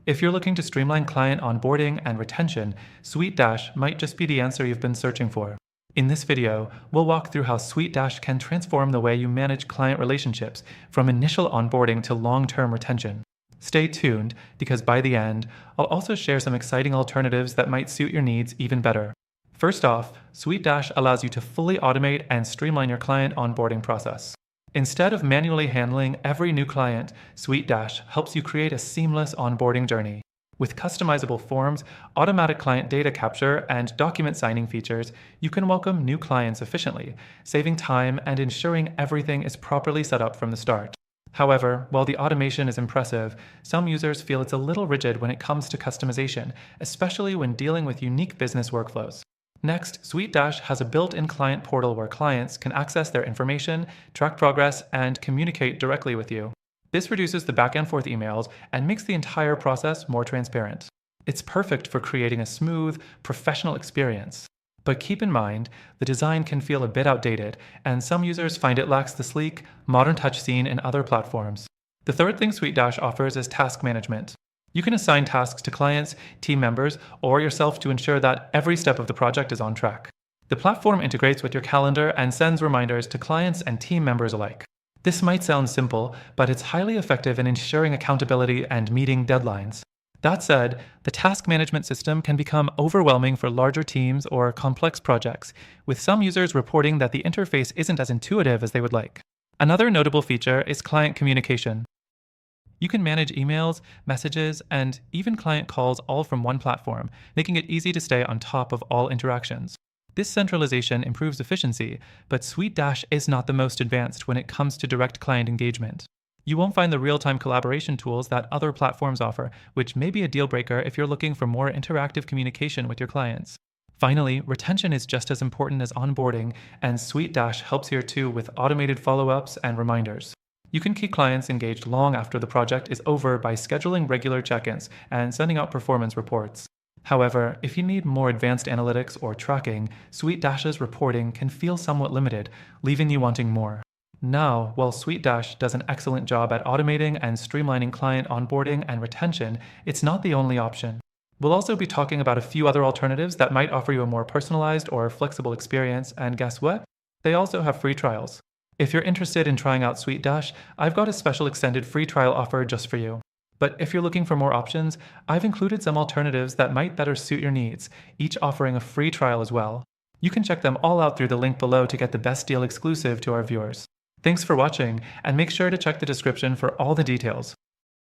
If you're looking to streamline client onboarding and retention, SuiteDash might just be the answer you've been searching for. In this video, we'll walk through how SuiteDash can transform the way you manage client relationships from initial onboarding to long-term retention. Stay tuned, because by the end, I'll also share some exciting alternatives that might suit your needs even better. First off, SuiteDash allows you to fully automate and streamline your client onboarding process. Instead of manually handling every new client, SuiteDash helps you create a seamless onboarding journey. With customizable forms, automatic client data capture, and document signing features, you can welcome new clients efficiently, saving time and ensuring everything is properly set up from the start. However, while the automation is impressive, some users feel it's a little rigid when it comes to customization, especially when dealing with unique business workflows. Next, SuiteDash has a built-in client portal where clients can access their information, track progress, and communicate directly with you. This reduces the back-and-forth emails and makes the entire process more transparent. It's perfect for creating a smooth, professional experience. But keep in mind, the design can feel a bit outdated, and some users find it lacks the sleek, modern touch seen in other platforms. The third thing SuiteDash offers is task management. You can assign tasks to clients, team members, or yourself to ensure that every step of the project is on track. The platform integrates with your calendar and sends reminders to clients and team members alike. This might sound simple, but it's highly effective in ensuring accountability and meeting deadlines. That said, the task management system can become overwhelming for larger teams or complex projects, with some users reporting that the interface isn't as intuitive as they would like. Another notable feature is client communication. You can manage emails, messages, and even client calls all from one platform, making it easy to stay on top of all interactions. This centralization improves efficiency, but SuiteDash is not the most advanced when it comes to direct client engagement. You won't find the real-time collaboration tools that other platforms offer, which may be a deal breaker if you're looking for more interactive communication with your clients. Finally, retention is just as important as onboarding, and SuiteDash helps here too with automated follow-ups and reminders. You can keep clients engaged long after the project is over by scheduling regular check-ins and sending out performance reports. However, if you need more advanced analytics or tracking, SuiteDash's reporting can feel somewhat limited, leaving you wanting more. Now, while SuiteDash does an excellent job at automating and streamlining client onboarding and retention, it's not the only option. We'll also be talking about a few other alternatives that might offer you a more personalized or flexible experience, and guess what? They also have free trials. If you're interested in trying out SuiteDash, I've got a special extended free trial offer just for you. But if you're looking for more options, I've included some alternatives that might better suit your needs, each offering a free trial as well. You can check them all out through the link below to get the best deal exclusive to our viewers. Thanks for watching, and make sure to check the description for all the details.